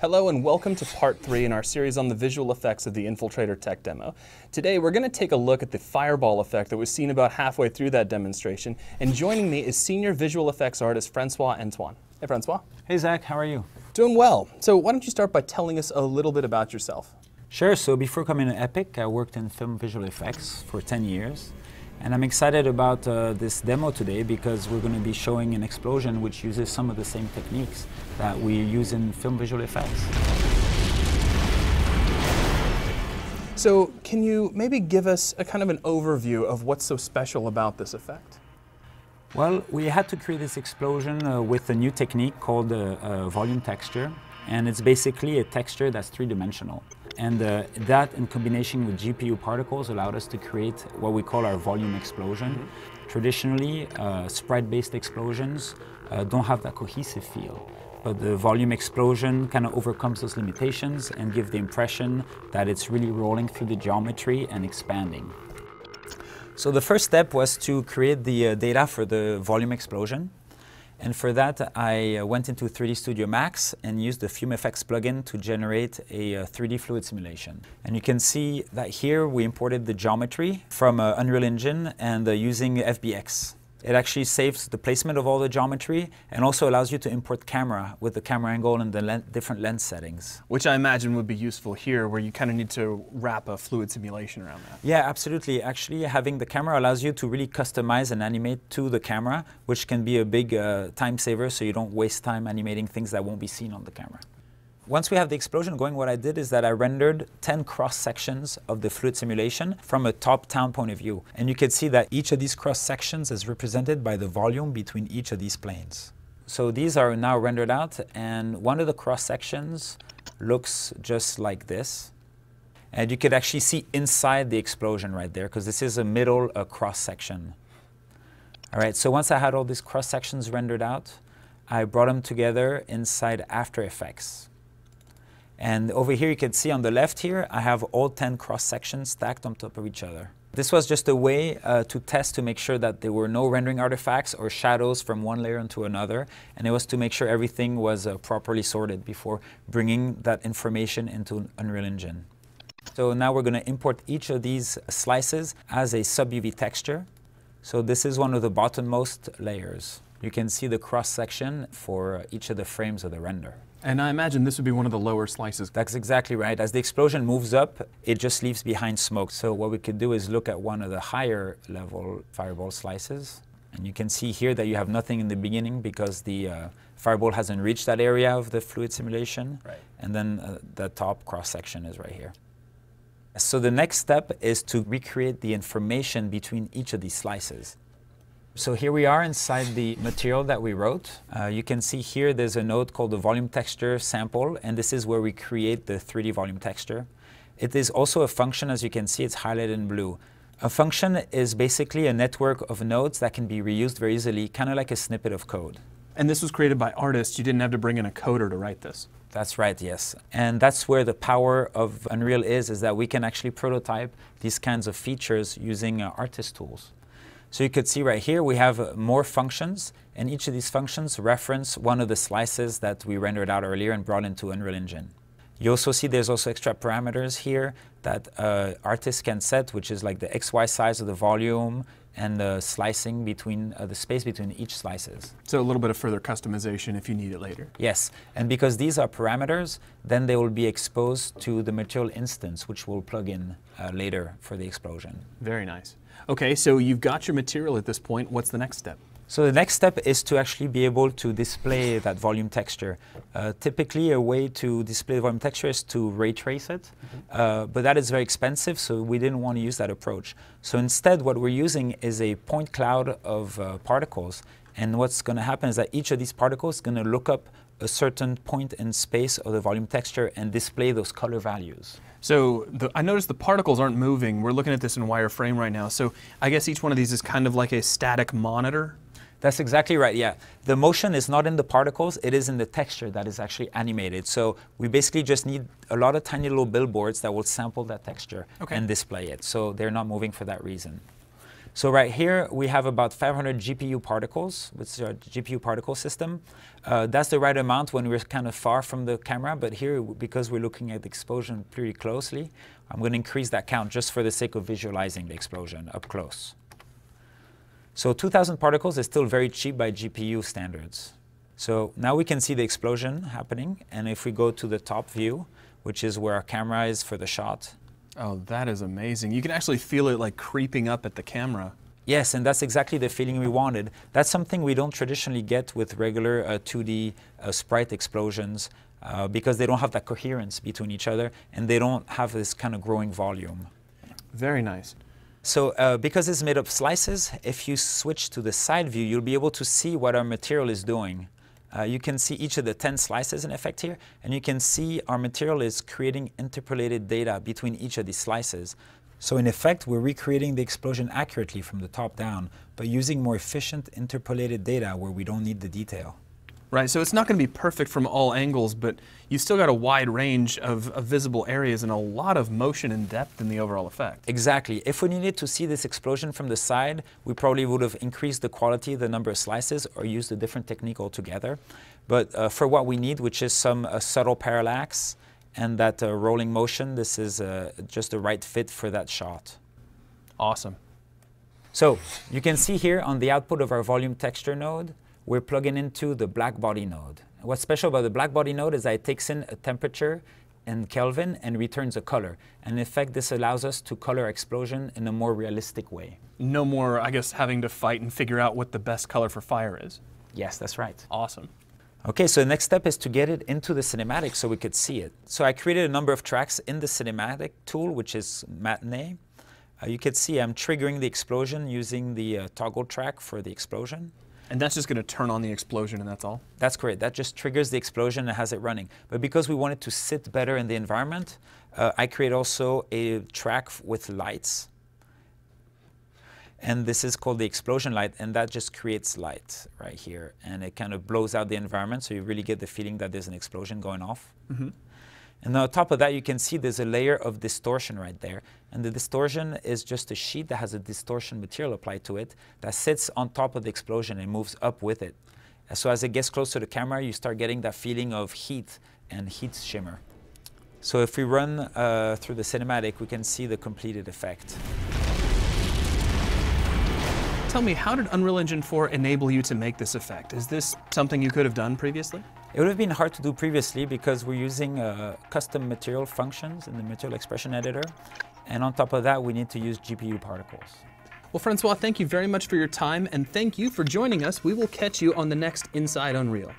Hello and welcome to part 3 in our series on the visual effects of the Infiltrator Tech demo. Today we're going to take a look at the fireball effect that was seen about halfway through that demonstration, and joining me is senior visual effects artist Francois Antoine. Hey Francois. Hey Zach, how are you? Doing well. So why don't you start by telling us a little bit about yourself? Sure, so before coming to Epic, I worked in film visual effects for 10 years. And I'm excited about this demo today because we're going to be showing an explosion which uses some of the same techniques that we use in film visual effects. So can you maybe give us a kind of an overview of what's so special about this effect? Well, we had to create this explosion with a new technique called volume texture. And it's basically a texture that's three-dimensional. And that in combination with GPU particles allowed us to create what we call our volume explosion. Traditionally, sprite-based explosions don't have that cohesive feel. But the volume explosion kind of overcomes those limitations and gives the impression that it's really rolling through the geometry and expanding. So the first step was to create the data for the volume explosion. And for that, I went into 3D Studio Max and used the Fume Effects plugin to generate a 3D fluid simulation. And you can see that here we imported the geometry from Unreal Engine and using FBX. It actually saves the placement of all the geometry and also allows you to import camera with the camera angle and the different lens settings. Which I imagine would be useful here, where you kind of need to wrap a fluid simulation around that. Yeah, absolutely. Actually, having the camera allows you to really customize and animate to the camera, which can be a big time saver, so you don't waste time animating things that won't be seen on the camera. Once we have the explosion going, what I did is that I rendered 10 cross-sections of the fluid simulation from a top-down point of view. And you can see that each of these cross-sections is represented by the volume between each of these planes. So these are now rendered out, and one of the cross-sections looks just like this. And you could actually see inside the explosion right there, because this is a middle cross-section. All right, so once I had all these cross-sections rendered out, I brought them together inside After Effects. And over here you can see on the left here, I have all 10 cross-sections stacked on top of each other. This was just a way to test to make sure that there were no rendering artifacts or shadows from one layer into another. And it was to make sure everything was properly sorted before bringing that information into Unreal Engine. So now we're going to import each of these slices as a sub-UV texture. So this is one of the bottommost layers. You can see the cross-section for each of the frames of the render. And I imagine this would be one of the lower slices. That's exactly right. As the explosion moves up, it just leaves behind smoke. So what we could do is look at one of the higher level fireball slices. And you can see here that you have nothing in the beginning because the fireball hasn't reached that area of the fluid simulation. Right. And then the top cross-section is right here. So the next step is to recreate the information between each of these slices. So here we are inside the material that we wrote. You can see here there's a node called the volume texture sample, and this is where we create the 3D volume texture. It is also a function, as you can see, it's highlighted in blue. A function is basically a network of nodes that can be reused very easily, kind of like a snippet of code. And this was created by artists. You didn't have to bring in a coder to write this. That's right, yes. And that's where the power of Unreal is that we can actually prototype these kinds of features using artist tools. So you could see right here we have more functions, and each of these functions reference one of the slices that we rendered out earlier and brought into Unreal Engine. You also see there's also extra parameters here that artists can set, which is like the XY size of the volume and the slicing between the space between each slices. So a little bit of further customization if you need it later. Yes, and because these are parameters, then they will be exposed to the material instance, which we'll plug in later for the explosion. Very nice. Okay, so you've got your material at this point. What's the next step? So the next step is to actually be able to display that volume texture. Typically, a way to display the volume texture is to ray trace it, but that is very expensive, so we didn't want to use that approach. So instead, what we're using is a point cloud of particles, and what's going to happen is that each of these particles is going to look up a certain point in space of the volume texture and display those color values. So I noticed the particles aren't moving. We're looking at this in wireframe right now. So I guess each one of these is kind of like a static monitor. That's exactly right, yeah. The motion is not in the particles, it is in the texture that is actually animated. So we basically just need a lot of tiny little billboards that will sample that texture and display it. So they're not moving for that reason. So right here, we have about 500 GPU particles, which is our GPU particle system. That's the right amount when we're kind of far from the camera, but here, because we're looking at the explosion pretty closely, I'm going to increase that count just for the sake of visualizing the explosion up close. So 2,000 particles is still very cheap by GPU standards. So now we can see the explosion happening, and if we go to the top view, which is where our camera is for the shot. Oh, that is amazing. You can actually feel it like creeping up at the camera. Yes, and that's exactly the feeling we wanted. That's something we don't traditionally get with regular 2D sprite explosions because they don't have that coherence between each other and they don't have this kind of growing volume. Very nice. So because it's made of slices, if you switch to the side view, you'll be able to see what our material is doing. You can see each of the 10 slices in effect here, and you can see our material is creating interpolated data between each of these slices. So in effect, we're recreating the explosion accurately from the top down, but using more efficient interpolated data where we don't need the detail. Right, so it's not going to be perfect from all angles, but you still got a wide range of visible areas and a lot of motion and depth in the overall effect. Exactly. If we needed to see this explosion from the side, we probably would have increased the quality, the number of slices, or used a different technique altogether. But for what we need, which is some subtle parallax and that rolling motion, this is just the right fit for that shot. Awesome. So you can see here on the output of our volume texture node, we're plugging into the black body node. What's special about the black body node is that it takes in a temperature in Kelvin and returns a color. And in effect, this allows us to color explosion in a more realistic way. No more, I guess, having to fight and figure out what the best color for fire is. Yes, that's right. Awesome. Okay, so the next step is to get it into the cinematic so we could see it. So I created a number of tracks in the cinematic tool, which is Matinee. You can see I'm triggering the explosion using the toggle track for the explosion. And that's just going to turn on the explosion and that's all? That's correct. That just triggers the explosion and has it running. But because we want it to sit better in the environment, I create also a track with lights. And this is called the explosion light, and that just creates light right here. And it kind of blows out the environment, so you really get the feeling that there's an explosion going off. Mm-hmm. And on top of that, you can see there's a layer of distortion right there. And the distortion is just a sheet that has a distortion material applied to it that sits on top of the explosion and moves up with it. And so as it gets closer to the camera, you start getting that feeling of heat and heat shimmer. So if we run through the cinematic, we can see the completed effect. Tell me, how did Unreal Engine 4 enable you to make this effect? Is this something you could have done previously? It would have been hard to do previously because we're using custom material functions in the material expression editor. And on top of that, we need to use GPU particles. Well, Francois, thank you very much for your time, and thank you for joining us. We will catch you on the next Inside Unreal.